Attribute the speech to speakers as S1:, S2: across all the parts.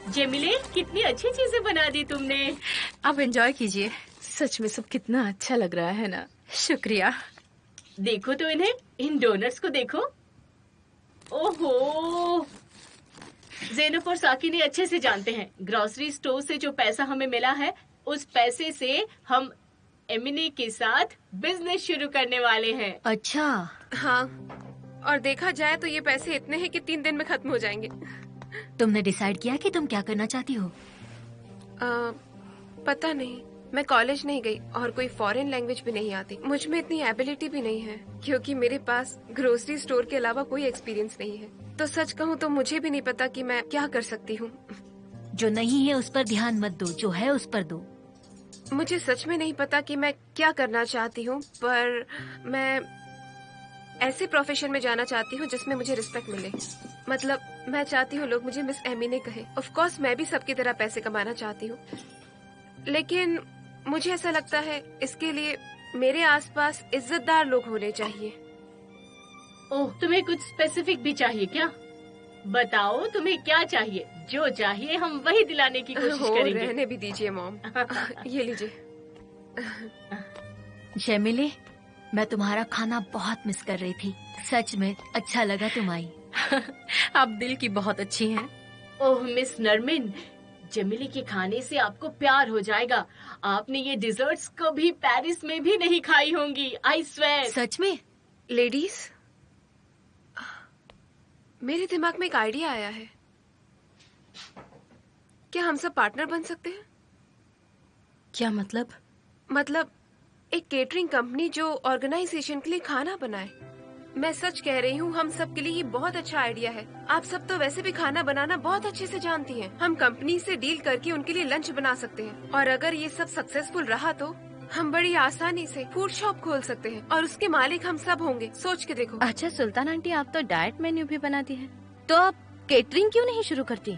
S1: जेमिले, कितनी अच्छी चीजें बना दी तुमने।
S2: आप एंजॉय कीजिए। सच में सब कितना अच्छा लग रहा है ना। शुक्रिया।
S1: देखो तो इन्हें, इन डोनट्स को देखो। ओहो, ज़ैनब और साकिनी अच्छे से जानते हैं, ग्रोसरी स्टोर से जो पैसा हमें मिला है, उस पैसे से हम एमिने के साथ बिजनेस शुरू करने वाले हैं।
S3: अच्छा।
S4: हाँ, और देखा जाए तो ये पैसे इतने हैं कि 3 दिन में खत्म हो जाएंगे।
S3: तुमने डिसाइड किया कि तुम क्या करना चाहती हो?
S4: पता नहीं, मैं कॉलेज नहीं गई और कोई फॉरेन लैंग्वेज भी नहीं आती। मुझ में इतनी एबिलिटी भी नहीं है क्योंकि मेरे पास ग्रोसरी स्टोर के अलावा कोई एक्सपीरियंस नहीं है। तो सच कहूँ तो मुझे भी नहीं पता कि मैं क्या कर सकती हूँ।
S3: जो नहीं है उस पर ध्यान मत दो, जो है उस पर दो।
S4: मुझे सच में नहीं पता कि मैं क्या करना चाहती हूँ, पर मैं ऐसे प्रोफेशन में जाना चाहती हूँ जिसमें मुझे रिस्पेक्ट मिले। मतलब मैं चाहती हूँ लोग मुझे मिस एमिने कहे। ऑफ कोर्स मैं भी सबकी तरह पैसे कमाना चाहती हूँ, लेकिन मुझे ऐसा लगता है इसके लिए मेरे आसपास इज्जतदार लोग होने चाहिए।
S1: ओह, तुम्हें कुछ स्पेसिफिक भी चाहिए क्या? बताओ तुम्हें क्या चाहिए। जो चाहिए हम वही दिलाने की कोशिश करेंगे।
S4: रहने भी दीजिए मॉम। ये लीजिए।
S3: जेमिले, मैं तुम्हारा खाना बहुत मिस कर रही थी। सच में अच्छा लगा तुम आई।
S2: आप दिल की बहुत अच्छी हैं।
S1: ओह मिस नरमिन, जेमिले के खाने से आपको प्यार हो जाएगा। आपने ये डिजर्ट्स कभी पेरिस में भी नहीं खाई होंगी, आई स्वेयर।
S3: सच में?
S4: लेडीज, मेरे दिमाग में एक आइडिया आया है। क्या हम सब पार्टनर बन सकते हैं?
S2: क्या मतलब?
S4: मतलब एक केटरिंग कंपनी जो ऑर्गेनाइजेशन के लिए खाना बनाए। मैं सच कह रही हूँ, हम सब के लिए ये बहुत अच्छा आइडिया है। आप सब तो वैसे भी खाना बनाना बहुत अच्छे से जानती हैं। हम कंपनी से डील करके उनके लिए लंच बना सकते हैं, और अगर ये सब सक्सेसफुल रहा तो हम बड़ी आसानी से फूड शॉप खोल सकते हैं और उसके मालिक हम सब होंगे। सोच के देखो।
S2: अच्छा सुल्तान आंटी, आप तो डाइट मेन्यू भी बनाती हैं, तो आप केटरिंग क्यों नहीं शुरू करती?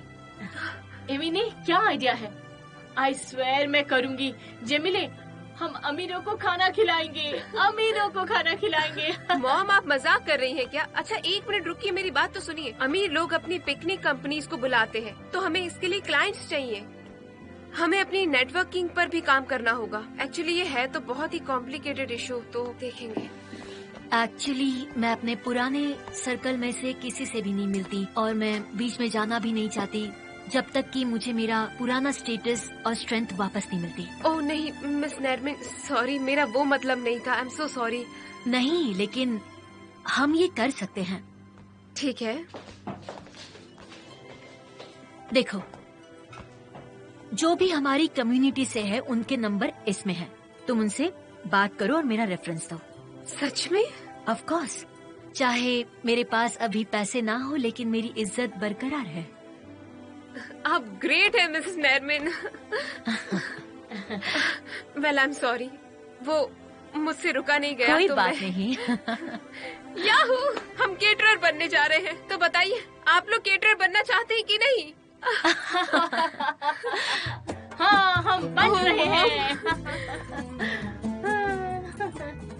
S1: एमिने, क्या आइडिया है? आई स्वेयर मैं करूंगी। जेमिले, हम अमीरों को खाना खिलाएंगे, अमीरों को खाना खिलाएंगे।
S4: मॉम, आप मजाक कर रही हैं क्या? अच्छा 1 मिनट रुकिए, मेरी बात तो सुनिए। अमीर लोग अपनी पिकनिक कंपनीज को बुलाते हैं, तो हमें इसके लिए क्लाइंट्स चाहिए। हमें अपनी नेटवर्किंग पर भी काम करना होगा। एक्चुअली ये है तो बहुत ही कॉम्प्लिकेटेड इशू, तो देखेंगे।
S3: एक्चुअली मैं अपने पुराने सर्कल में से किसी से भी नहीं मिलती, और मैं बीच में जाना भी नहीं चाहती जब तक कि मुझे मेरा पुराना स्टेटस और स्ट्रेंथ वापस नहीं मिलती।
S4: ओह नहीं मिस नरमिन, सॉरी, मेरा वो मतलब नहीं था। I am so sorry.
S3: नहीं, लेकिन हम ये कर सकते हैं।
S4: ठीक है।
S3: देखो, जो भी हमारी कम्युनिटी से है उनके नंबर इसमें है। तुम उनसे बात करो और मेरा रेफरेंस दो।
S4: सच में?
S3: Of course. चाहे मेरे पास अभी पैसे ना हो, लेकिन मेरी इज्जत बरकरार है।
S4: आप ग्रेट है Mrs Narmin. Well I am sorry, वो मुझसे रुका नहीं गया।
S3: कोई
S4: तो
S3: बात नहीं।
S4: याहू, हम केटरर बनने जा रहे हैं। तो बताइए, आप लोग केटरर बनना चाहते हैं कि नहीं?
S1: हाँ, हम बन रहे हैं।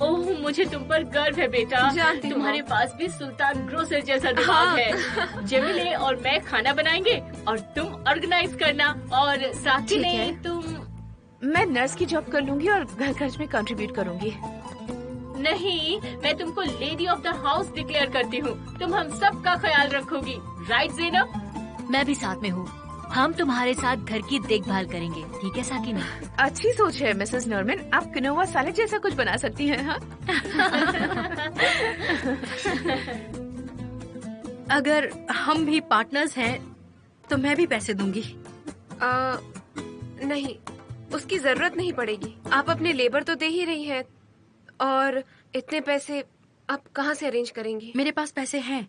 S1: ओह, मुझे तुम पर गर्व है बेटा। तुम्हारे पास भी सुल्तान ग्रोसर जैसा दिमाग है। जेमिले और मैं खाना बनाएंगे और तुम ऑर्गेनाइज करना, और साथ ही तुम।
S2: मैं नर्स की जॉब कर लूंगी और घर खर्च में कंट्रीब्यूट करूंगी।
S1: नहीं, मैं तुमको lady of the house declare करती हूँ। तुम हम सब का ख्याल रखोगी, राइट ज़ैनब?
S3: मैं भी साथ में हूँ। हम तुम्हारे साथ घर की देखभाल करेंगे, ठीक है साकिना?
S2: अच्छी सोच है मिसेस नरमिन, आप किनोवा सैलेड जैसा कुछ बना सकती हैं। हाँ? अगर हम भी पार्टनर्स हैं तो मैं भी पैसे दूंगी।
S4: नहीं, उसकी जरूरत नहीं पड़ेगी। आप अपने लेबर तो दे ही रही हैं, और इतने पैसे आप कहाँ से अरेंज करेंगी?
S2: मेरे पास पैसे हैं,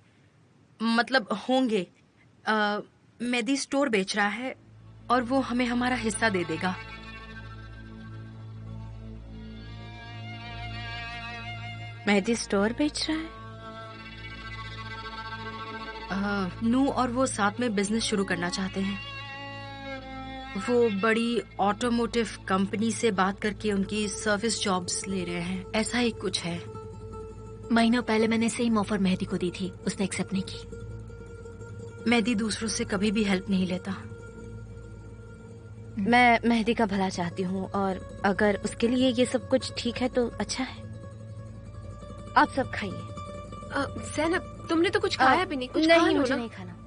S2: मतलब होंगे। मेहदी स्टोर बेच रहा है और वो हमें हमारा हिस्सा दे देगा। मेहदी स्टोर बेच रहा है। नू और वो साथ में बिजनेस शुरू करना चाहते हैं। वो बड़ी ऑटोमोटिव कंपनी से बात करके उनकी सर्विस जॉब्स ले रहे हैं, ऐसा ही कुछ है।
S3: महीनों पहले मैंने सेम ऑफर मेहदी को दी थी, उसने एक्सेप्ट नहीं की।
S2: मेहदी दूसरों से कभी भी हेल्प नहीं लेता। मैं मेहदी का भला चाहती हूँ और अगर उसके लिए ये सब कुछ ठीक है तो अच्छा है। आप सब खाइए।
S4: ज़ैनब, तुमने तो कुछ खाया भी नहीं। कुछ खा
S2: नहीं,
S4: लो
S2: मुझे
S4: ना।
S2: नहीं खाना।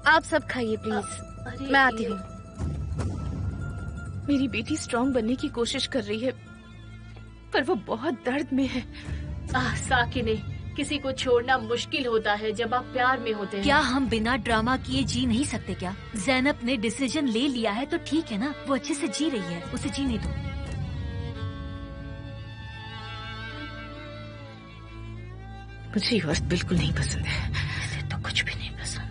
S2: आप सब खाइए प्लीज, मैं आती हूँ।
S5: मेरी बेटी स्ट्रांग बनने की कोशिश कर रही है, पर वो बहुत दर्द में है।
S1: साकिने, किसी को छोड़ना मुश्किल होता है जब आप प्यार में होते हैं।
S3: क्या हम बिना ड्रामा किए जी नहीं सकते क्या? ज़ैनब ने डिसीजन ले लिया है तो ठीक है ना, वो अच्छे से जी रही है, उसे जीने दो।
S5: मुझे ये औरत बिल्कुल नहीं पसंद है।
S2: इसे तो कुछ भी नहीं पसंद।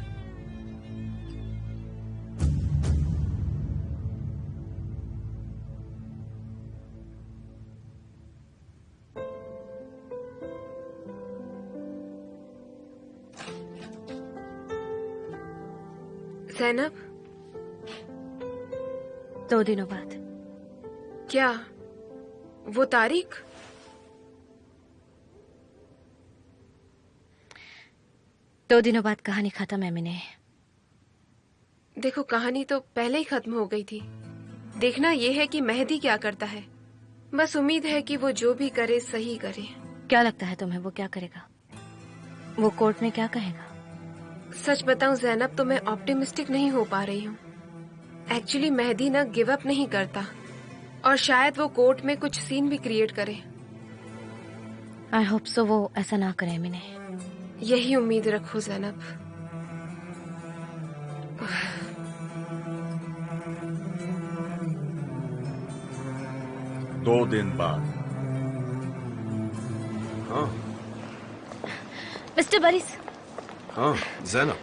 S4: ज़ैनब,
S2: 2 दिनों बाद।
S4: क्या वो तारीख?
S2: दो दिनों बाद कहानी खत्म है मैंने।
S4: देखो, कहानी तो पहले ही खत्म हो गई थी। देखना ये है कि मेहदी क्या करता है। बस उम्मीद है कि वो जो भी करे सही करे।
S2: क्या लगता है तुम्हें वो क्या करेगा? वो कोर्ट में क्या कहेगा?
S4: सच बताऊं ज़ैनब, तो मैं ऑप्टिमिस्टिक नहीं हो पा रही हूँ। एक्चुअली मेहदी ना गिव अप नहीं करता और शायद वो कोर्ट में कुछ सीन भी क्रिएट करे।
S2: आई होप सो वो ऐसा ना करे मैंने।
S4: यही उम्मीद रखो ज़ैनब।
S6: दो दिन बाद। हाँ
S2: मिस्टर बरिस।
S6: हाँ ज़ैनब,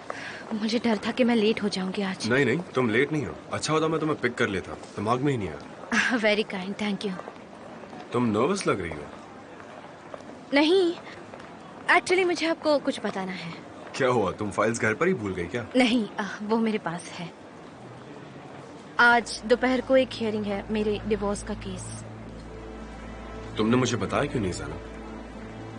S2: मुझे डर था कि मैं लेट हो जाऊंगी आज।
S6: नहीं नहीं, तुम लेट नहीं हो। अच्छा होता मैं तुम्हें पिक कर लेता, दिमाग में ही नहीं आया।
S2: Very kind, thank you.
S6: तुम नर्वस लग रही हो।
S2: नहीं, एक्चुअली मुझे आपको कुछ बताना है।
S6: क्या हुआ, तुम फाइल्स घर पर ही भूल गई क्या?
S2: नहीं, वो मेरे पास है। आज दोपहर को एक हियरिंग है मेरे डिवोर्स का केस।
S6: तुमने मुझे बताया क्यों नहीं ज़ैनब?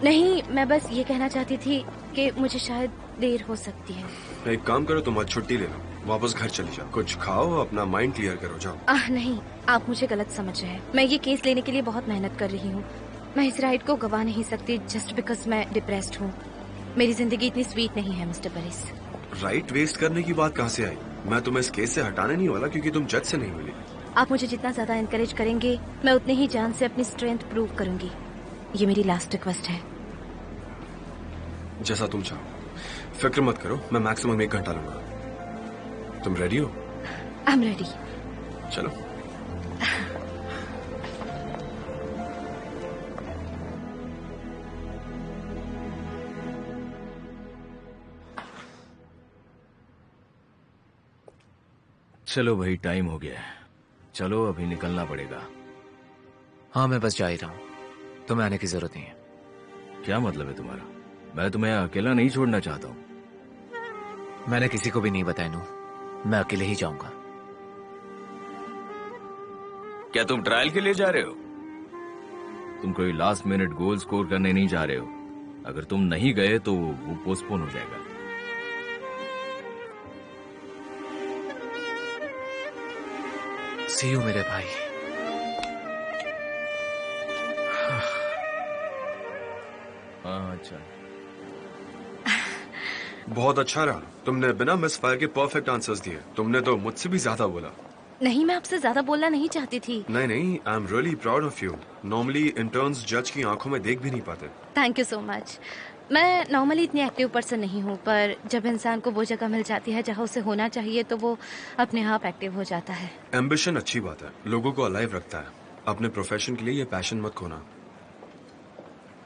S2: नहीं, मैं बस ये कहना चाहती थी कि मुझे शायद देर हो सकती है।
S6: एक काम करो, तुम आज छुट्टी ले लो, वापस घर चली जाओ, कुछ खाओ, अपना माइंड क्लियर करो, जाओ।
S2: नहीं, आप मुझे गलत समझ रहे हैं। मैं ये केस लेने के लिए बहुत मेहनत कर रही हूँ। मैं इस राइड को गवा नहीं सकती जस्ट बिकॉज मैं डिप्रेस्ड हूँ। मेरी जिंदगी इतनी स्वीट नहीं है मिस्टर बरिस।
S6: राइट वेस्ट करने की बात कहाँ से आई? मैं तुम्हें इस केस से हटाने नहीं वाला क्योंकि तुम जज से नहीं मिली।
S2: आप मुझे जितना ज्यादा एनकरेज करेंगे मैं उतने ही जान से अपनी स्ट्रेंथ प्रूव करूंगी। ये मेरी लास्ट रिक्वेस्ट है।
S6: जैसा तुम चाहो। फिक्र मत करो, मैं मैक्सिमम 1 घंटा लूंगा। तुम रेडी हो?
S2: I am ready.
S6: चलो।
S7: चलो भाई, टाइम हो गया है। चलो, अभी निकलना पड़ेगा।
S8: हाँ, मैं बस जा ही रहा हूँ, तुम्हें आने की जरूरत नहीं है।
S7: क्या मतलब है तुम्हारा? मैं तुम्हें अकेला नहीं छोड़ना चाहता हूँ।
S8: मैंने किसी को भी नहीं बताया नू, मैं अकेले ही जाऊंगा।
S7: क्या तुम ट्रायल के लिए जा रहे हो? तुम कोई लास्ट मिनट गोल स्कोर करने नहीं जा रहे हो। अगर तुम नहीं गए तो वो पोस्टपोन हो जाएगा।
S8: सी यू मेरे भाई।
S7: हाँ, अच्छा।
S6: बहुत अच्छा रहा, तुमने बिना मिस फायर के परफेक्ट आंसर्स दिए। तुमने तो मुझसे भी ज्यादा बोला।
S2: नहीं, मैं आपसे ज्यादा बोलना नहीं चाहती थी।
S6: नहीं नहीं, I am really proud of you. Normally interns जज की आंखों में देख भी नहीं पाते।
S2: Thank you so much. मैं नॉर्मली इतनी एक्टिव पर्सन नहीं हूँ, पर जब इंसान को वो जगह मिल जाती है जहाँ उसे होना चाहिए तो वो अपने आप एक्टिव हो जाता है।
S6: एम्बिशन अच्छी बात है, लोगों को अलाइव रखता है। अपने प्रोफेशन के लिए ये पैशन मत खोना।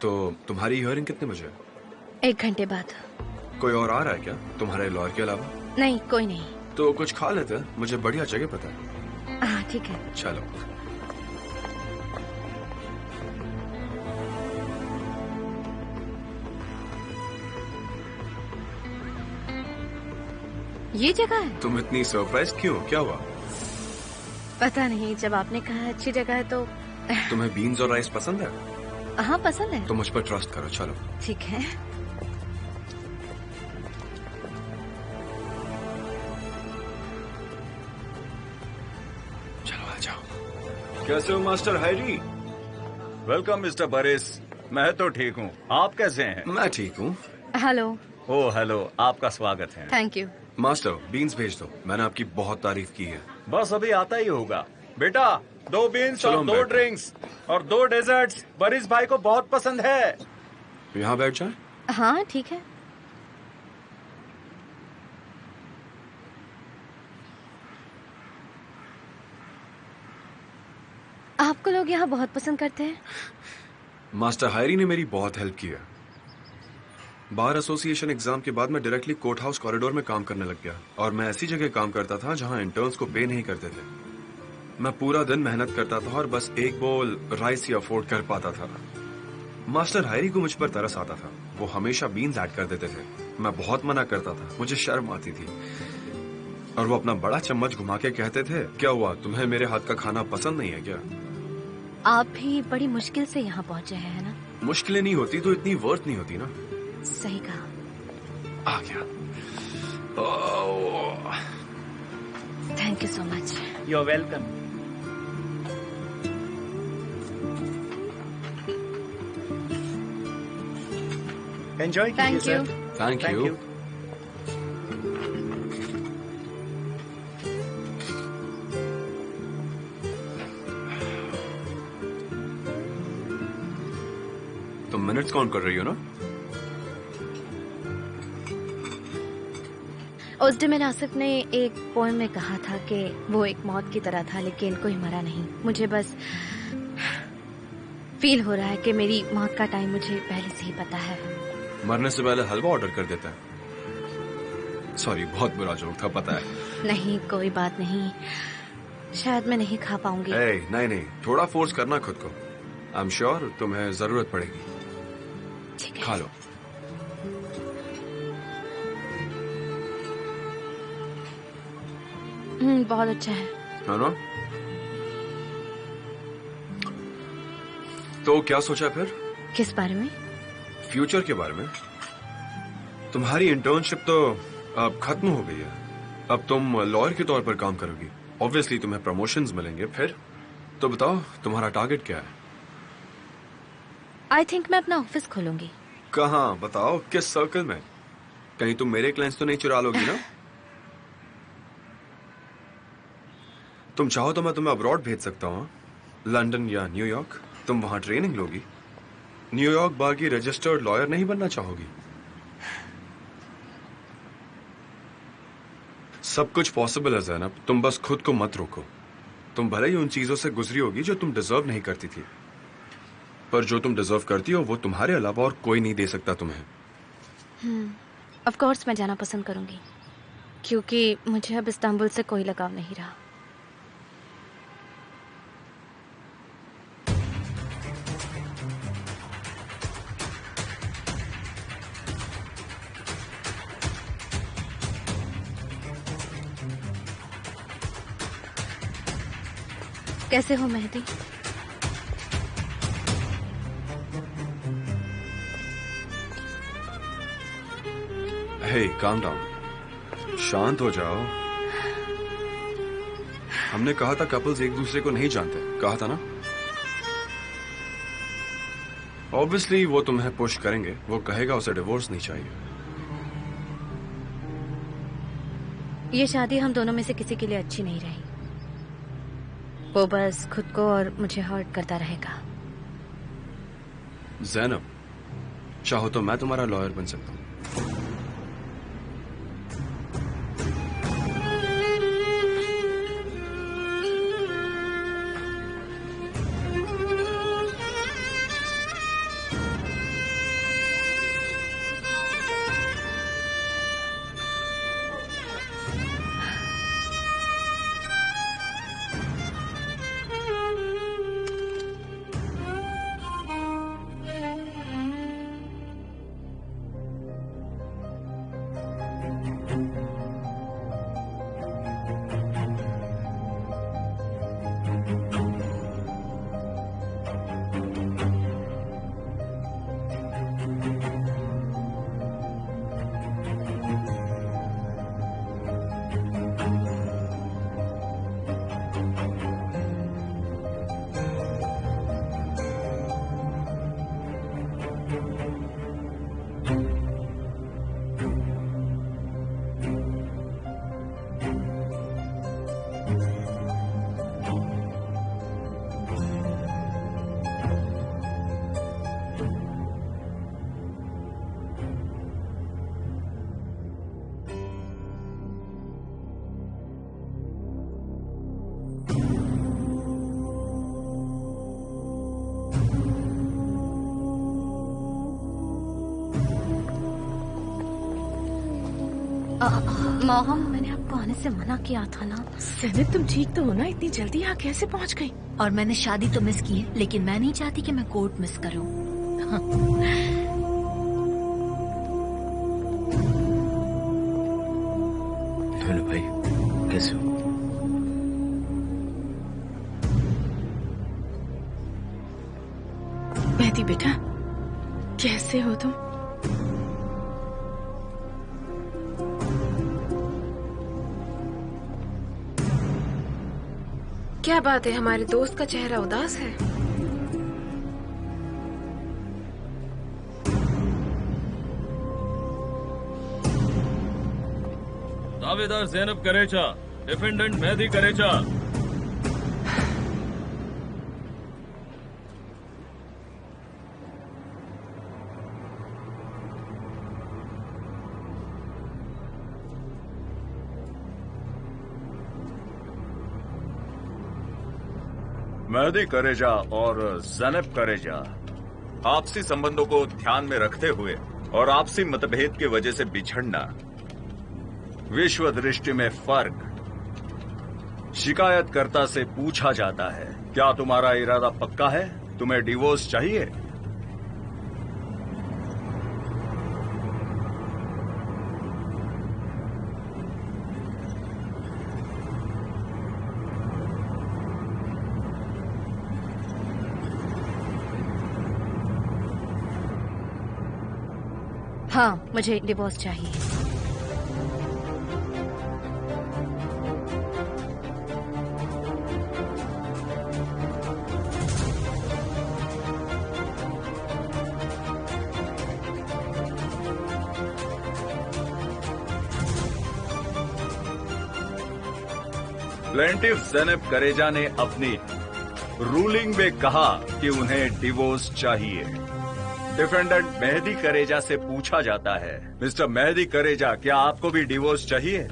S6: तो तुम्हारी हियरिंग कितने बजे?
S2: 1 घंटे बाद।
S6: कोई और आ रहा है क्या तुम्हारे लॉयर के अलावा?
S2: नहीं, कोई नहीं।
S6: तो कुछ खा लेते हैं, मुझे बढ़िया जगह पता है।
S2: हाँ ठीक है।
S6: चलो।
S2: ये जगह है?
S6: तुम इतनी सरप्राइज क्यों, क्या हुआ?
S2: पता नहीं, जब आपने कहा अच्छी जगह है तो।
S6: तुम्हें बीन्स और राइस पसंद है?
S2: हाँ पसंद है।
S6: तो मुझ पर ट्रस्ट करो, चलो।
S2: ठीक है।
S6: कैसे हो मास्टर हैरी?
S9: वेलकम मिस्टर बरिस। मैं तो ठीक हूँ, आप कैसे हैं?
S6: मैं ठीक हूँ।
S2: हेलो।
S9: ओह हेलो, आपका स्वागत है।
S2: Thank you.
S6: मास्टर बीन्स भेज दो, मैंने आपकी बहुत तारीफ की है।
S9: बस अभी आता ही होगा। बेटा 2 बीन्स
S6: चलो
S9: और
S6: हम
S9: 2
S6: बैठते हैं।
S9: ड्रिंक्स और 2 डेजर्ट्स बरिस भाई को बहुत पसंद है।
S6: यहाँ बैठ जाए।
S2: हाँ ठीक है। आपको लोग यहाँ बहुत पसंद करते हैं।
S6: मास्टर हैरी ने मेरी बहुत हेल्प की है। बार एसोसिएशन एग्जाम के बाद मैं डायरेक्टली कोर्ट हाउस कॉरिडोर में काम करने लग गया और मैं ऐसी जगह काम करता था जहाँ इंटर्न्स को पे नहीं करते थे। मैं पूरा दिन मेहनत करता था और बस एक बोल राइस ही अफोर्ड कर पाता था। मास्टर हैरी को मुझ पर तरस आता था। वो हमेशा बीन्स ऐड कर देते थे। मैं बहुत मना करता था, मुझे शर्म आती थी और वो अपना बड़ा चम्मच घुमा के कहते थे, क्या हुआ, तुम्हें मेरे हाथ का खाना पसंद नहीं है क्या?
S2: आप भी बड़ी मुश्किल से यहाँ पहुँचे हैं, है ना?
S6: मुश्किलें नहीं होती तो इतनी वर्थ नहीं होती ना।
S2: सही कहा।
S6: आ गया। ओह।
S2: Thank you so much.
S9: You are welcome. Enjoy
S2: thank you.
S6: Thank you. तुम मिनट्स काउंट कर रही हो ना?
S2: उस दिन मैंने आसिफ ने एक पोएम में कहा था कि वो एक मौत की तरह था लेकिन कोई मरा नहीं। मुझे बस फील हो रहा है कि मेरी मौत का टाइम मुझे पहले से ही पता है।
S6: मरने से पहले हलवा ऑर्डर कर देता है। सॉरी, बहुत बुरा जोक था, पता है।
S2: नहीं कोई बात नहीं, शायद मैं नहीं खा पाऊंगी।
S6: नहीं, थोड़ा फोर्स करना खुद को। आई एम श्योर तुम्हें जरूरत पड़ेगी।
S2: ठीक है।
S6: खा लो।
S2: बहुत अच्छा है।
S6: है ना? तो क्या सोचा फिर?
S2: किस बारे में?
S6: फ्यूचर के बारे में। तुम्हारी इंटर्नशिप तो अब खत्म हो गई है। अब तुम लॉयर के तौर पर काम करोगी। ऑब्वियसली तुम्हें प्रमोशंस मिलेंगे। फिर तो बताओ तुम्हारा टारगेट क्या है?
S2: आई थिंक मैं अपना ऑफिस खोलूंगी।
S6: कहाँ बताओ, किस सर्कल में? कहीं तुम मेरे क्लाइंट्स तो नहीं चुरा लोगी ना? तुम चाहो तो मैं तुम्हें अब्रॉड भेज सकता हूँ, लंदन या न्यूयॉर्क। तुम वहां ट्रेनिंग लोगी। न्यूयॉर्क बार की रजिस्टर्ड लॉयर नहीं बनना चाहोगी? सब कुछ पॉसिबल है ज़ैनब, तुम बस खुद को मत रोको। तुम भले ही उन चीजों से गुजरी होगी जो तुम डिजर्व नहीं करती थी, पर जो तुम डिजर्व करती हो वो तुम्हारे अलावा और कोई नहीं दे सकता तुम्हें।
S2: ऑफ कोर्स मैं जाना पसंद करूंगी क्योंकि मुझे अब इस्तांबुल से कोई लगाव नहीं रहा। कैसे हो मेहदी?
S6: हे काम डाउन, शांत हो जाओ। हमने कहा था कपल्स एक दूसरे को नहीं जानते, कहा था ना? ऑब्वियसली वो तुम्हें पुश करेंगे। वो कहेगा उसे डिवोर्स नहीं चाहिए।
S2: ये शादी हम दोनों में से किसी के लिए अच्छी नहीं रही। वो बस खुद को और मुझे हर्ट करता रहेगा।
S6: ज़ैनब, चाहो तो मैं तुम्हारा लॉयर बन सकता हूँ।
S2: मोहम, मैंने आपको आने से मना किया था ना।
S5: जैनब, तुम ठीक तो हो ना? इतनी जल्दी यहाँ कैसे पहुँच गई?
S3: और मैंने शादी तो मिस की है, लेकिन मैं नहीं चाहती कि मैं कोर्ट मिस करूँ।
S7: हेलो भाई, कैसे हो?
S5: मेहदी बेटा, कैसे हो तुम?
S4: क्या बात है, हमारे दोस्त का चेहरा उदास है।
S7: दावेदार ज़ैनब करेचा, डिफेंडेंट मेहदी करेचा।
S9: मेहदी करेजा और ज़ैनब करेजा आपसी संबंधों को ध्यान में रखते हुए और आपसी मतभेद की वजह से बिछड़ना, विश्व दृष्टि में फर्क, शिकायतकर्ता से पूछा जाता है, क्या तुम्हारा इरादा पक्का है? तुम्हें डिवोर्स चाहिए?
S2: हाँ, मुझे डिवोर्स चाहिए।
S9: प्लेंटिफ ज़ैनब करेजा ने अपनी रूलिंग में कहा कि उन्हें डिवोर्स चाहिए। डिफेंडेंट मेहदी करेजा से पूछा जाता है, मिस्टर मेहदी करेजा, क्या आपको भी डिवोर्स चाहिए?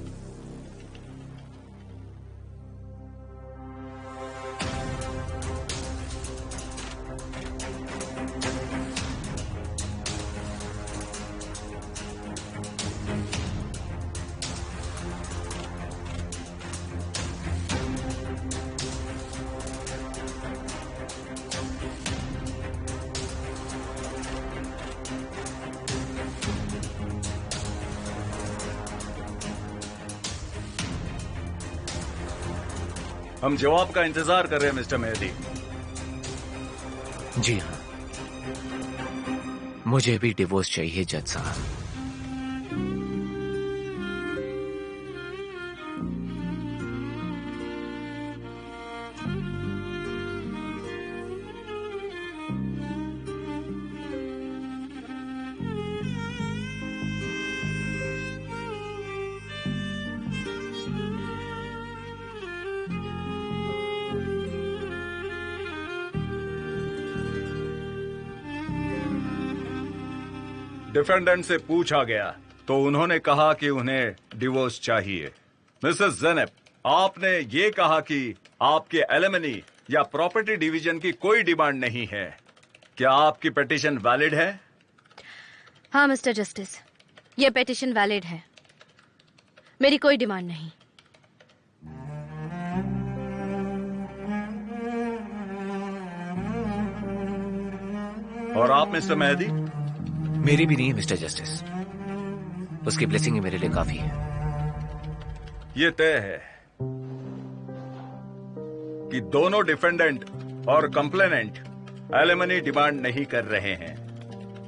S9: हम जवाब का इंतजार कर रहे हैं मिस्टर मेहदी।
S8: जी हाँ, मुझे भी डिवोर्स चाहिए जज साहब।
S9: डिफेंडेंट से पूछा गया तो उन्होंने कहा कि उन्हें डिवोर्स चाहिए। मिसेस ज़ैनब, आपने ये कहा कि आपके एलिमनी या प्रॉपर्टी डिवीजन की कोई डिमांड नहीं है। क्या आपकी पिटीशन वैलिड है?
S2: हाँ मिस्टर जस्टिस, ये पिटीशन वैलिड है। मेरी कोई डिमांड नहीं।
S9: और आप मिस्टर मेहदी?
S8: मेरी भी नहीं है मिस्टर जस्टिस, उसकी ब्लेसिंग ही मेरे लिए काफी है।
S9: ये तय है कि दोनों डिफेंडेंट और कंप्लेनेंट एलिमनी डिमांड नहीं कर रहे हैं।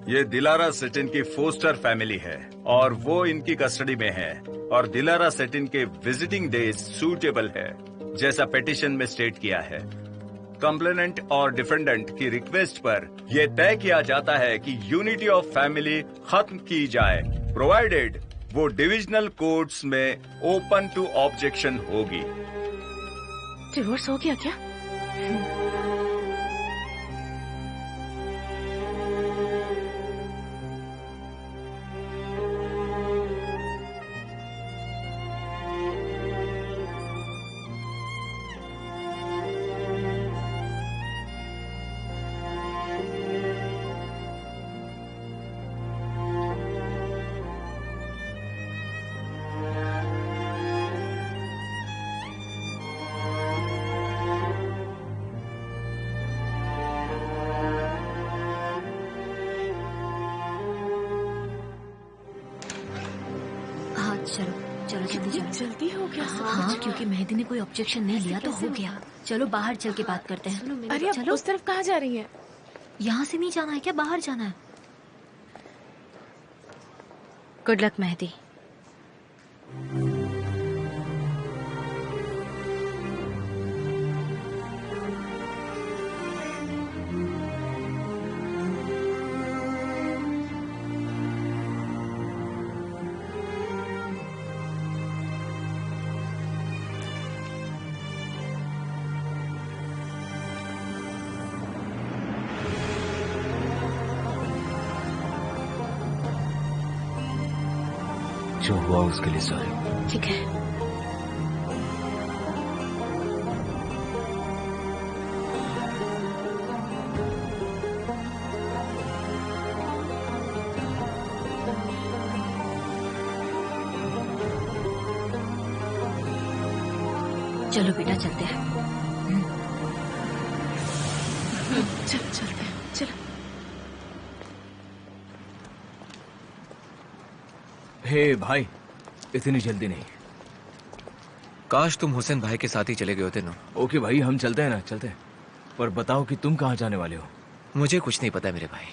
S9: ये दिलारा सेटिन की फोस्टर फैमिली है और वो इनकी कस्टडी में है और दिलारा सेटिन के विजिटिंग डेज सूटेबल है जैसा पिटीशन में स्टेट किया है। कंप्लेनेंट और डिफेंडेंट की रिक्वेस्ट पर यह तय किया जाता है कि यूनिटी ऑफ फैमिली खत्म की जाए, प्रोवाइडेड वो डिविजनल कोर्ट्स में ओपन टू ऑब्जेक्शन होगी।
S5: डिवोर्स हो गया क्या?
S3: चलो चलो जल्दी चलो।
S5: जल्दी हो गया सब
S3: हाँ
S5: कुछ।
S3: क्योंकि मेहदी ने कोई ऑब्जेक्शन नहीं लिया तो हो गया। चलो बाहर चल के बात करते हैं।
S5: अरे आप
S3: चलो।
S5: उस तरफ कहाँ जा रही हैं?
S3: यहाँ से नहीं जाना है क्या, बाहर जाना है?
S2: Good luck Mehdi.
S7: जो हुआ उसके लिए सॉरी।
S2: ठीक है।
S3: चलो बेटा चलते हैं।
S5: चलो चलते हैं, चलो।
S7: हे भाई, इतनी जल्दी नहीं।
S8: काश तुम हुसैन भाई के साथ ही चले गए होते। नो
S7: ओके भाई, हम चलते हैं ना, चलते हैं। पर बताओ कि तुम कहाँ जाने वाले हो?
S8: मुझे कुछ नहीं पता मेरे भाई।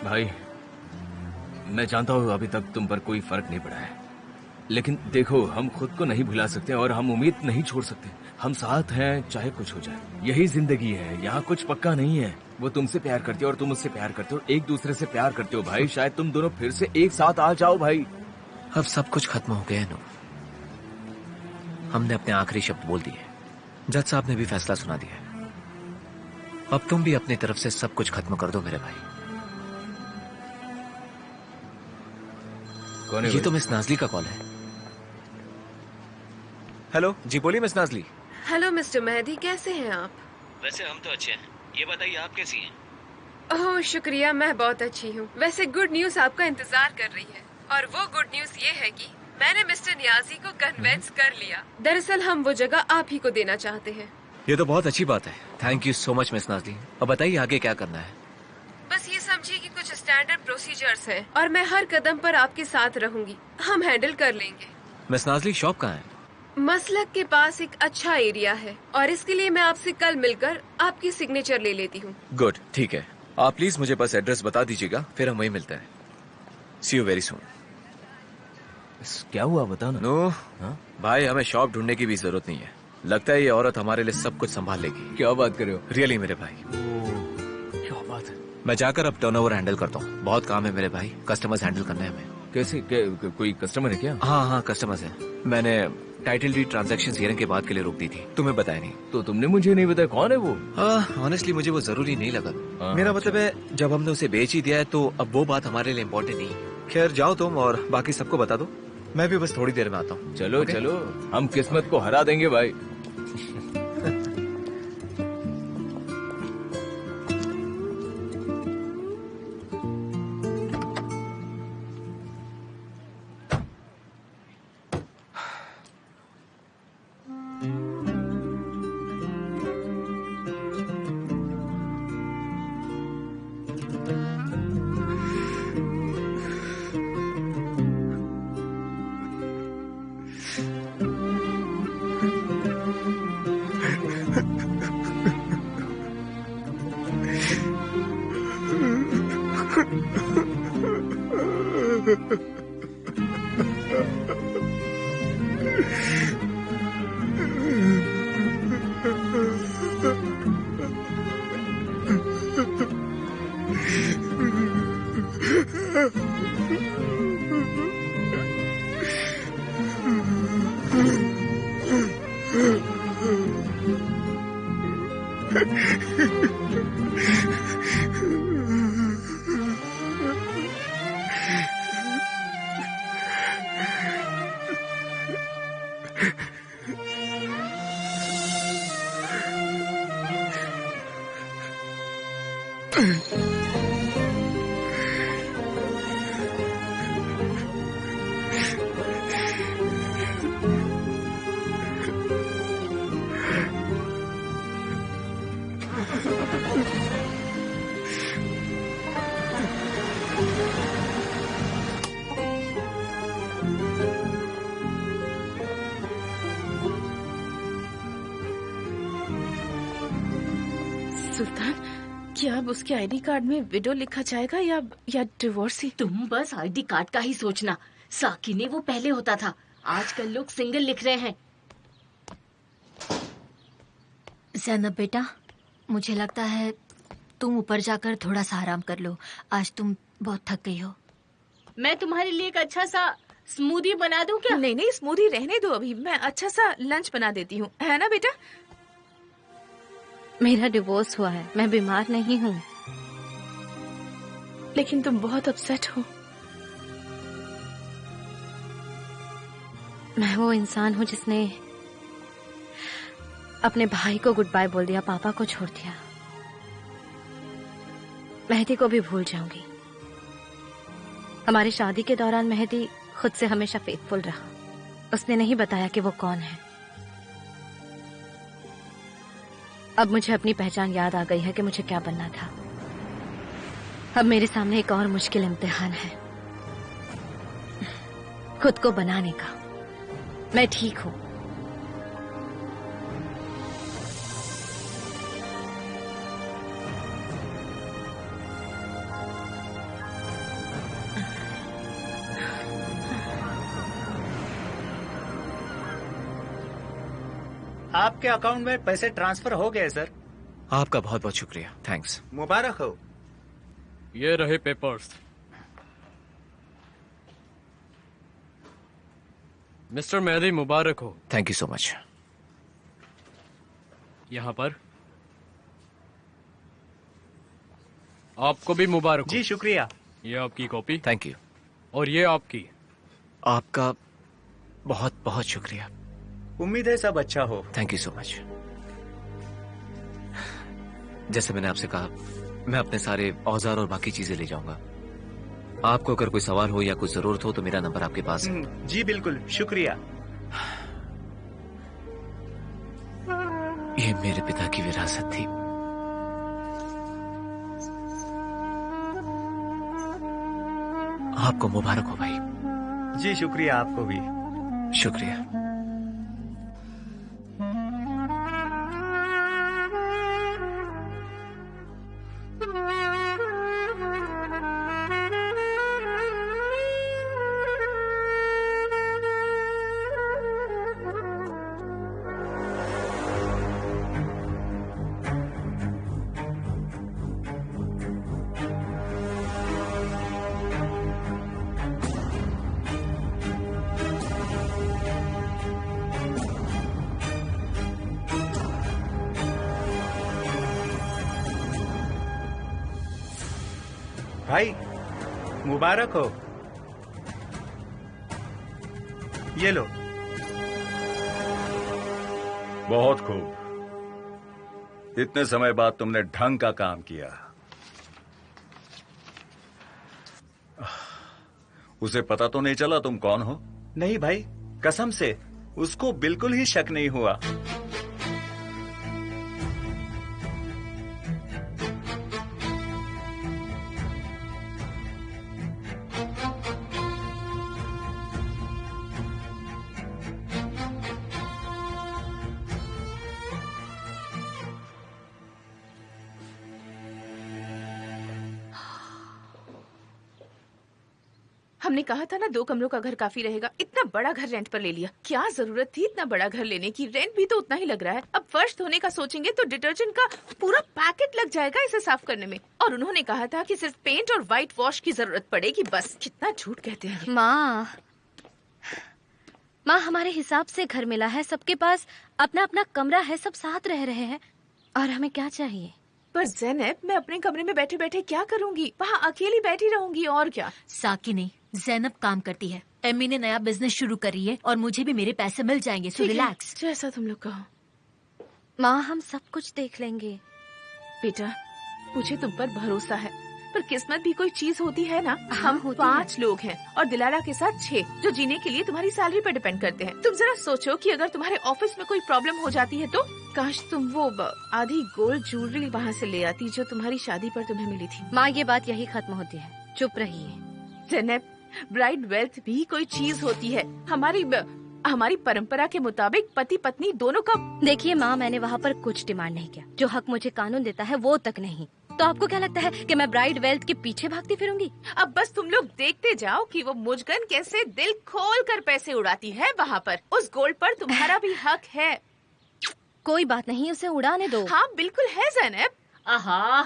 S7: भाई मैं जानता हूँ अभी तक तुम पर कोई फर्क नहीं पड़ा है, लेकिन देखो हम खुद को नहीं भुला सकते और हम उम्मीद नहीं छोड़ सकते। हम साथ हैं चाहे कुछ हो जाए, यही जिंदगी है। यहाँ कुछ पक्का नहीं है। वो तुमसे प्यार करती है और तुम उससे प्यार करते हो, एक दूसरे से प्यार करते हो भाई। शायद तुम दोनों फिर से एक साथ आ जाओ भाई।
S8: अब सब कुछ खत्म हो गया है। नो, हमने अपने आखिरी शब्द बोल दिए। जज साहब ने भी फैसला सुना दिया है। अब तुम भी अपनी तरफ से सब कुछ खत्म कर दो मेरे भाई।
S7: कौन है
S8: ये तो मिस नाजली का कॉल है। हेलो जी, बोलिए miss Nazli.
S4: Hello mister Mehdi, कैसे हैं आप?
S8: वैसे हम तो अच्छे हैं, ये बताइए आप कैसी हैं?
S4: ओह शुक्रिया, मैं बहुत अच्छी हूँ। वैसे गुड न्यूज आपका इंतजार कर रही है, और वो गुड न्यूज ये है कि मैंने मिस्टर नियाजी को कन्वेंस कर लिया। दरअसल हम वो जगह आप ही को देना चाहते हैं।
S8: ये तो बहुत अच्छी बात है। Thank you so much miss Nazli. अब बताइए आगे क्या करना है?
S4: बस ये समझिए कि कुछ स्टैंडर्ड प्रोसीजर्स हैं और मैं हर कदम पर आपके साथ रहूंगी। हम हैंडल कर लेंगे।
S8: मिस नाजली, शॉप कहाँ है?
S4: मसलक के पास एक अच्छा एरिया है और इसके लिए मैं आपसे कल मिलकर आपकी सिग्नेचर ले लेती हूँ।
S8: गुड, ठीक है। आप प्लीज मुझे बस एड्रेस बता दीजिएगा, फिर हम वहीं मिलते हैं। सी यू वेरी सून।
S7: क्या हुआ बता ना।
S8: नो
S7: हाँ?
S8: भाई, हमें शॉप ढूंढने की भी जरूरत नहीं है। लगता है ये औरत हमारे लिए सब कुछ संभाल लेगी।
S7: क्या बात कर रहे हो?
S8: रियली मेरे भाई।
S7: क्या बात है?
S8: मैं जाकर अब टर्नओवर हैंडल करता हूँ। बहुत काम है मेरे भाई, कस्टमर्स हैंडल करने हैं हमें।
S7: कैसे कोई कस्टमर है क्या?
S8: हाँ, कस्टमर्स हैं। मैंने टाइटल डीड ट्रांजैक्शन हियरिंग के बाद के लिए रोक दी थी। तुम्हें बताया नहीं?
S7: तो तुमने मुझे नहीं बताया कौन है वो?
S8: ऑनेस्टली मुझे वो जरूरी नहीं लगा। मेरा
S7: अच्छा।
S8: मतलब है जब हमने उसे बेच ही दिया है तो अब वो बात हमारे लिए इम्पोर्टेंट नहीं है। खैर जाओ तुम और बाकी सबको बता दो। मैं भी बस थोड़ी देर में आता हूँ।
S7: चलो
S8: Okay?
S7: चलो, हम किस्मत को हरा देंगे भाई।
S5: सुल्तान, क्या अब उसके आईडी कार्ड में विडो लिखा जाएगा या डिवोर्स ही?
S1: तुम बस आईडी कार्ड का ही सोचना। साकी ने वो पहले होता था, आजकल लोग सिंगल लिख रहे हैं।
S3: ज़ैनब बेटा, मुझे लगता है तुम ऊपर जाकर थोड़ा सा आराम कर लो। आज तुम बहुत थक गई हो।
S1: मैं तुम्हारे लिए एक अच्छा सा स्मूदी बना दूं क्या?
S5: नहीं, स्मूदी रहने दो, अभी मैं अच्छा सा लंच बना देती हूँ, है ना बेटा?
S10: मेरा डिवोर्स हुआ है, मैं बीमार नहीं हूँ।
S5: लेकिन तुम बहुत अपसेट हो।
S10: मैं वो इंसान हूँ जिसने अपने भाई को गुड बाय बोल दिया, पापा को छोड़ दिया। मेहदी को भी भूल जाऊंगी। हमारी शादी के दौरान मेहदी खुद से हमेशा फेथफुल रहा। उसने नहीं बताया कि वो कौन है। अब मुझे अपनी पहचान याद आ गई है कि मुझे क्या बनना था। अब मेरे सामने एक और मुश्किल इम्तिहान है, खुद को बनाने का। मैं ठीक हूं।
S11: आपके अकाउंट में पैसे ट्रांसफर हो गए सर।
S8: आपका बहुत बहुत शुक्रिया, थैंक्स।
S11: मुबारक हो।
S7: ये रहे पेपर्स। मिस्टर मेहदी, मुबारक हो।
S8: Thank you so much.
S7: यहाँ पर आपको भी मुबारक हो।
S11: जी शुक्रिया।
S7: ये आपकी कॉपी।
S8: Thank you.
S7: और ये आपकी।
S8: आपका बहुत बहुत शुक्रिया।
S11: उम्मीद है सब अच्छा हो।
S8: Thank you so much. जैसे मैंने आपसे कहा, मैं अपने सारे औजार और बाकी चीजें ले जाऊंगा। आपको अगर कोई सवाल हो या कुछ जरूरत हो तो मेरा नंबर आपके पास है।
S11: जी बिल्कुल, शुक्रिया।
S8: ये मेरे पिता की विरासत थी। आपको मुबारक हो भाई।
S11: जी शुक्रिया, आपको भी
S8: शुक्रिया।
S11: भाई मुबारक हो। ये लो।
S9: बहुत खूब। इतने समय बाद तुमने ढंग का काम किया। उसे पता तो नहीं चला तुम कौन हो?
S11: नहीं भाई, कसम से उसको बिल्कुल ही शक नहीं हुआ।
S5: हमने कहा था ना 2 कमरों का घर काफी रहेगा। इतना बड़ा घर रेंट पर ले लिया। क्या जरूरत थी इतना बड़ा घर लेने की? रेंट भी तो उतना ही लग रहा है। अब फर्श धोने का सोचेंगे तो डिटर्जेंट का पूरा पैकेट लग जाएगा इसे साफ करने में। और उन्होंने कहा था कि सिर्फ पेंट और व्हाइट वॉश की जरूरत पड़ेगी बस। कितना झूठ कहते हैं।
S10: माँ हमारे हिसाब से घर मिला है, सबके पास अपना अपना कमरा है, सब साथ रह रहे हैं, और हमें क्या चाहिए?
S5: पर ज़ैनब, मैं अपने कमरे में बैठे बैठे क्या करूंगी? वहाँ अकेली बैठी रहूंगी और क्या।
S3: साकी नहीं, ज़ैनब काम करती है। एमी ने नया बिजनेस शुरू करी है और मुझे भी मेरे पैसे मिल जाएंगे, सो रिलैक्स।
S5: जैसा तुम लोग कहो।
S10: माँ हम सब कुछ देख लेंगे।
S5: बेटा, मुझे तुम पर भरोसा है, पर किस्मत भी कोई चीज होती है ना।
S10: हाँ,
S5: हम 5 लोग हैं और दिलारा के साथ 6, जो जीने के लिए तुम्हारी सैलरी पर डिपेंड करते हैं। तुम जरा सोचो कि अगर तुम्हारे ऑफिस में कोई प्रॉब्लम हो जाती है तो काश तुम वो आधी गोल्ड ज्वेलरी वहाँ से ले आती जो तुम्हारी शादी पर तुम्हें मिली थी।
S10: माँ ये बात यही खत्म होती है, चुप रहिए।
S5: ज़ैनब, ब्राइड वेल्थ भी कोई चीज होती है। हमारी हमारी परंपरा के मुताबिक पति पत्नी दोनों का।
S10: देखिए माँ, मैंने वहाँ पर कुछ डिमांड नहीं किया। जो हक मुझे कानून देता है वो तक नहीं। तो आपको क्या लगता है कि मैं ब्राइड वेल्थ के पीछे भागती फिरूंगी?
S5: अब बस तुम लोग देखते जाओ कि वो मुजगन कैसे दिल खोल कर पैसे उड़ाती है वहाँ पर। उस गोल्ड पर तुम्हारा भी हक है।
S10: कोई बात नहीं, उसे उड़ाने दो।
S5: हाँ बिल्कुल है ज़ैनब।
S1: आहा,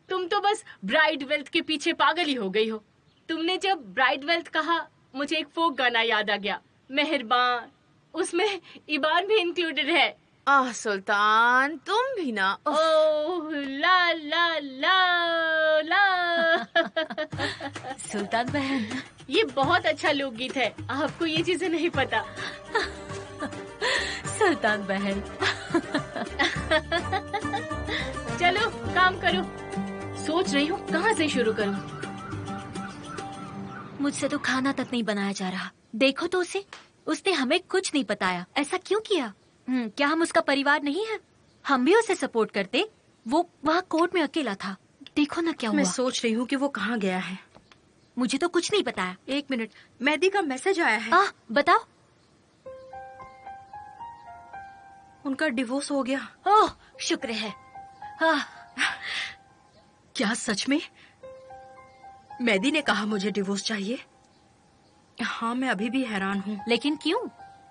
S1: तुम तो बस ब्राइड वेल्थ के पीछे पागल ही हो गई हो। तुमने जब ब्राइड वेल्थ कहा, मुझे एक फोक गाना याद आ गया, मेहरबान। उसमें ईबान भी इंक्लूडेड है।
S5: सुल्तान तुम भी ना।
S1: ओह ला ला ला ला।
S3: सुल्तान बहन,
S1: ये बहुत अच्छा लोकगीत है। आपको ये चीजें नहीं पता।
S3: सुल्तान बहन।
S1: चलो काम करो। सोच रही हूँ कहाँ से शुरू करूँ।
S3: मुझसे तो खाना तक नहीं बनाया जा रहा। देखो तो उसे, उसने हमें कुछ नहीं बताया। ऐसा क्यों किया? क्या हम उसका परिवार नहीं है? हम भी उसे सपोर्ट करते। वो वहाँ कोर्ट में अकेला था। देखो ना क्या हुआ।
S2: मैं सोच रही हूँ कि वो कहाँ गया है।
S3: मुझे तो कुछ नहीं बताया।
S2: 1 मिनट, मेहदी का मैसेज आया है।
S3: बताओ।
S2: उनका डिवोर्स हो गया।
S3: ओह शुक्र है।
S2: क्या सच में? मेहदी ने कहा मुझे डिवोर्स चाहिए। हाँ, मैं अभी भी हैरान हूँ।
S3: लेकिन क्यों?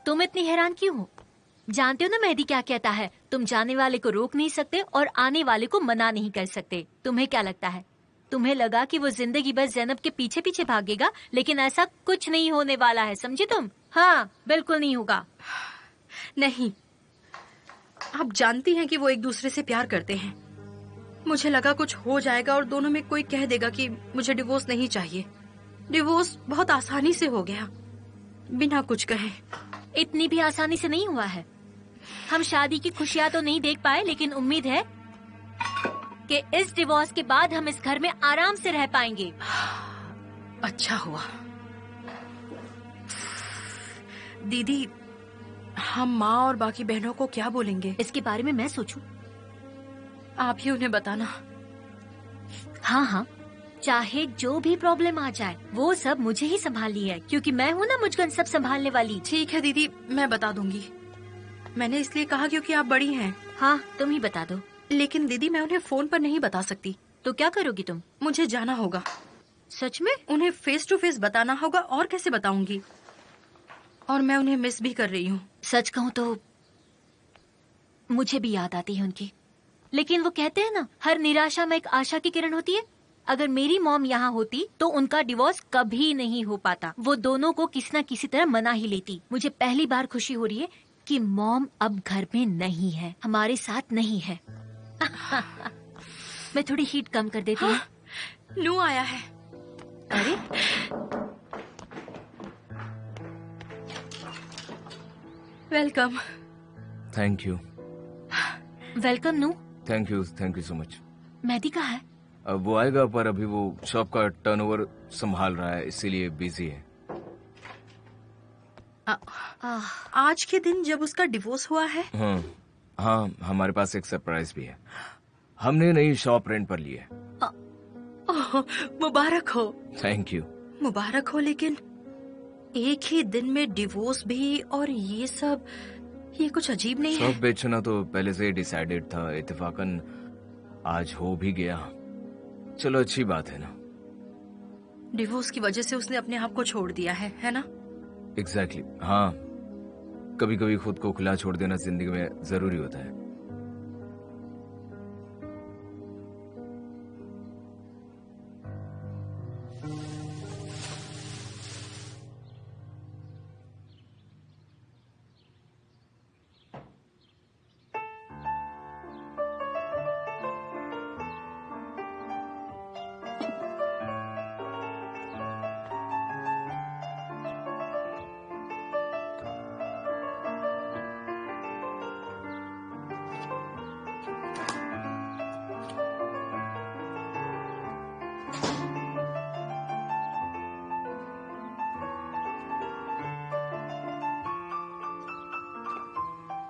S3: तुम इतनी हैरान क्यों हो? जानते हो ना मेहदी क्या कहता है? तुम जाने वाले को रोक नहीं सकते और आने वाले को मना नहीं कर सकते। तुम्हें क्या लगता है? तुम्हें लगा कि वो जिंदगी भर ज़ैनब के पीछे पीछे भागेगा, लेकिन ऐसा कुछ नहीं होने वाला है, समझे तुम? हाँ बिल्कुल नहीं होगा।
S2: नहीं, आप जानती हैं कि वो एक दूसरे से प्यार करते हैं। मुझे लगा कुछ हो जाएगा और दोनों में कोई कह देगा कि मुझे डिवोर्स नहीं चाहिए। डिवोर्स बहुत आसानी से हो गया, बिना कुछ कहे।
S3: इतनी भी आसानी से नहीं हुआ है। हम शादी की खुशियाँ तो नहीं देख पाए, लेकिन उम्मीद है कि इस डिवोर्स के बाद हम इस घर में आराम से रह पाएंगे।
S2: अच्छा हुआ। दीदी, हम माँ और बाकी बहनों को क्या बोलेंगे?
S3: इसके बारे में मैं सोचूं?
S2: आप ही उन्हें बताना।
S3: हाँ, चाहे जो भी प्रॉब्लम आ जाए वो सब मुझे ही संभालनी है, क्योंकि मैं हूँ ना मुझगन सब संभालने वाली।
S2: ठीक है दीदी, मैं बता दूंगी। मैंने इसलिए कहा क्योंकि आप बड़ी हैं।
S3: हाँ, तुम ही बता दो।
S2: लेकिन दीदी, मैं उन्हें फोन पर नहीं बता सकती।
S3: तो क्या करोगी तुम?
S2: मुझे जाना होगा।
S3: सच में?
S2: उन्हें फेस टू फेस बताना होगा, और कैसे बताऊंगी? और मैं उन्हें मिस भी कर रही हूँ।
S3: सच कहूँ तो मुझे भी याद आती है उनकी। लेकिन वो कहते हैं ना, हर निराशा में एक आशा की किरण होती है। अगर मेरी मॉम यहाँ होती तो उनका डिवोर्स कभी नहीं हो पाता। वो दोनों को किसी न किसी तरह मना ही लेती। मुझे पहली बार खुशी हो रही है कि मॉम अब घर में नहीं है, हमारे साथ नहीं है। मैं थोड़ी हीट कम कर देती हूँ।
S2: नू आया है।
S3: अरे
S2: वेलकम।
S7: Thank you.
S3: वेलकम नू।
S7: Thank you so much.
S3: Mehdi कहाँ है?
S7: अब वो आएगा, पर अभी वो शॉप का टर्नओवर संभाल रहा है, इसीलिए बिजी है।
S2: आज के दिन जब उसका डिवोर्स हुआ है?
S7: हाँ, हमारे पास एक सरप्राइज भी है। हमने नई शॉप रेंट पर ली है।
S2: मुबारक हो।
S7: Thank you.
S2: मुबारक हो, लेकिन एक ही दिन में डिवोर्स भी और ये सब, ये कुछ अजीब नहीं है?
S7: शॉप बेचना तो पहले से डिसाइडेड था, इत्तेफाकन आज हो भी गया। चलो अच्छी बात है ना।
S2: डिवोर्स की वजह से उसने अपने आप को छोड़ दिया है ना?
S7: एग्जैक्टली। हाँ, कभी कभी खुद को खुला छोड़ देना जिंदगी में जरूरी होता है।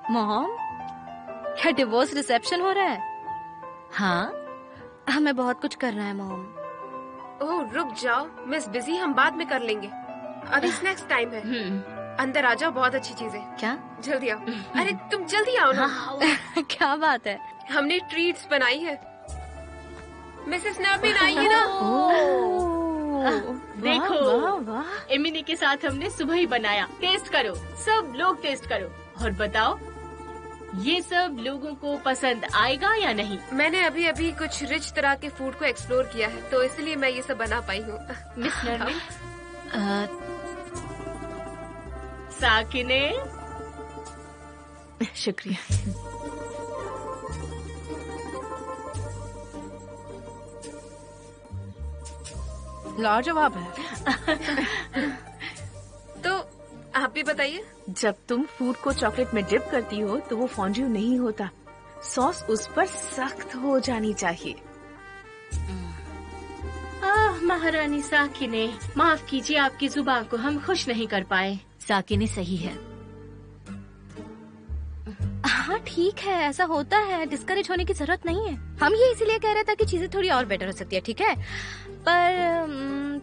S10: मॉम, क्या डिवोर्स रिसेप्शन हो रहा है?
S3: हाँ,
S10: हमें बहुत कुछ करना है मॉम।
S4: ओह रुक जाओ मिस बिजी, हम बाद में कर लेंगे। अभी स्नैक्स टाइम है। अंदर आ जाओ, बहुत अच्छी चीज है।
S10: क्या?
S4: जल्दी आओ। अरे तुम जल्दी आओ ना।
S10: क्या बात है?
S4: हमने ट्रीट्स बनाई है। मिसेस नवीन आई है ना।
S1: देखो
S5: वाह वाह।
S1: एमिनी के साथ हमने सुबह ही बनाया। टेस्ट करो, सब लोग टेस्ट करो और बताओ ये सब लोगों को पसंद आएगा या नहीं।
S4: मैंने अभी अभी कुछ रिच तरह के फूड को एक्सप्लोर किया है, तो इसलिए मैं ये सब बना पाई हूँ।
S1: मिस नरमिन, साकिने,
S5: शुक्रिया।
S2: लाजवाब है।
S4: तो आप भी बताइए।
S5: जब तुम फूड को चॉकलेट में डिप करती हो तो वो फॉन्ड्यू नहीं होता, सॉस उस पर सख्त हो जानी चाहिए।
S1: महारानी साकिने, माफ कीजिए आपकी जुबान को हम खुश नहीं कर पाए।
S3: साकिने सही है।
S10: हाँ ठीक है, ऐसा होता है, डिस्करेज होने की जरूरत नहीं है। हम ये इसीलिए कह रहे थे कि चीजें थोड़ी और बेटर हो सकती है, ठीक है? पर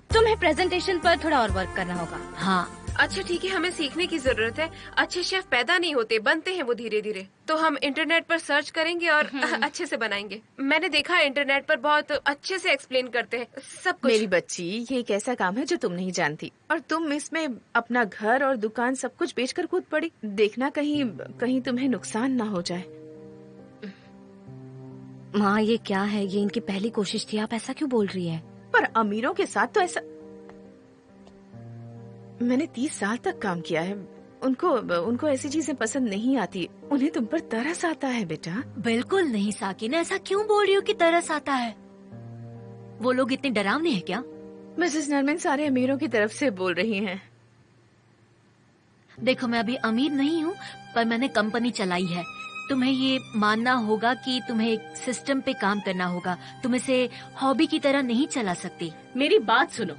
S10: तुम्हें प्रेजेंटेशन पर थोड़ा और वर्क करना होगा।
S3: हाँ
S4: अच्छा ठीक है, हमें सीखने की जरूरत है। अच्छे शेफ पैदा नहीं होते, बनते हैं वो धीरे धीरे। तो हम इंटरनेट पर सर्च करेंगे और अच्छे से बनाएंगे। मैंने देखा इंटरनेट पर बहुत अच्छे से एक्सप्लेन करते हैं सब कुछ।
S5: मेरी बच्ची, ये एक ऐसा काम है जो तुम नहीं जानती, और तुम इसमें अपना घर और दुकान सब कुछ बेचकर कूद पड़ी। देखना कहीं तुम्हें नुकसान ना हो जाए।
S10: माँ ये क्या है? ये इनकी पहली कोशिश थी, आप ऐसा क्यों बोल रही है?
S5: पर अमीरों के साथ तो ऐसा, मैंने 30 साल तक काम किया है। उनको ऐसी चीजें पसंद नहीं आती। उन्हें तुम पर तरस आता है बेटा।
S3: बिल्कुल नहीं साकिने, ऐसा क्यों बोल रही हो कि तरस आता है? वो लोग इतने डरावने हैं क्या?
S5: मिसेस नरमिन सारे अमीरों की तरफ से बोल रही हैं।
S3: देखो मैं अभी अमीर नहीं हूँ, पर मैंने कंपनी चलाई है। तुम्हें ये मानना होगा कि तुम्हें एक सिस्टम पे काम करना होगा। तुम इसे हॉबी की तरह नहीं चला सकती।
S1: मेरी बात सुनो,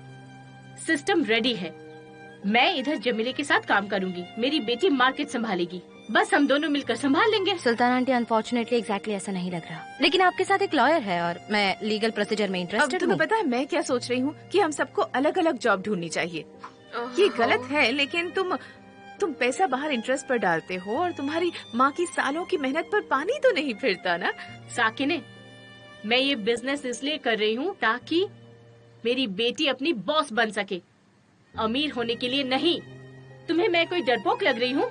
S1: सिस्टम रेडी है। मैं इधर जमीले के साथ काम करूंगी, मेरी बेटी मार्केट संभालेगी। बस हम दोनों मिलकर संभाल लेंगे।
S10: सुल्तान आंटी, अनफॉर्चुनेटली एग्जैक्टली ऐसा नहीं लग रहा, लेकिन आपके साथ एक लॉयर है और मैं लीगल प्रोसीजर में
S5: अब
S10: इंटरेस्टेड
S5: तुम्हें
S10: हूँ।
S5: पता है मैं क्या सोच रही हूँ कि हम सबको अलग अलग जॉब ढूंढनी चाहिए। ये गलत है, लेकिन तुम पैसा बाहर इंटरेस्ट पर डालते हो और तुम्हारी माँ की सालों की मेहनत पर पानी तो नहीं फिरता ना।
S1: साकिने, मैं ये बिजनेस इसलिए कर रही हूँ ताकि मेरी बेटी अपनी बॉस बन सके, अमीर होने के लिए नहीं। तुम्हें मैं कोई डरपोक लग रही हूँ?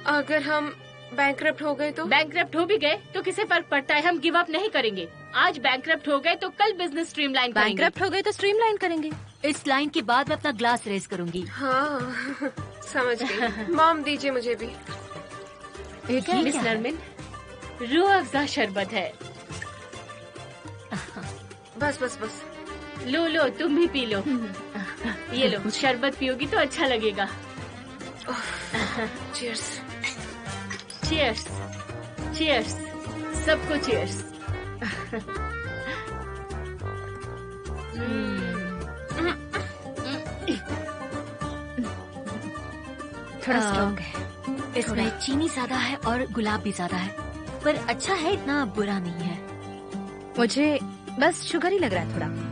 S4: अगर हम बैंकरप्ट हो गए तो?
S1: बैंकरप्ट हो भी गए तो किसे फर्क पड़ता है, हम गिव अप नहीं करेंगे। आज बैंकरप्ट हो गए तो कल बिजनेस स्ट्रीमलाइन करेंगे।
S10: बैंकरप्ट हो गए तो स्ट्रीमलाइन करेंगे।
S3: इस लाइन के बाद मैं अपना ग्लास रेज करूंगी।
S4: हाँ समझ गई। मॉम दीजिए मुझे भी।
S1: मिस नरमिन, रूह अफ़ज़ा शरबत है।
S4: बस बस बस।
S1: लो लो, तुम भी पी लो। ये लो, शरबत पियोगी तो अच्छा लगेगा।
S4: चीयर्स।
S1: चीयर्स, चीयर्स, सबको चीयर्स।
S10: थोड़ा स्ट्रॉन्ग है।
S3: इसमें चीनी ज्यादा है और गुलाब भी ज्यादा है, पर अच्छा है, इतना बुरा नहीं है।
S10: मुझे बस शुगर ही लग रहा है थोड़ा।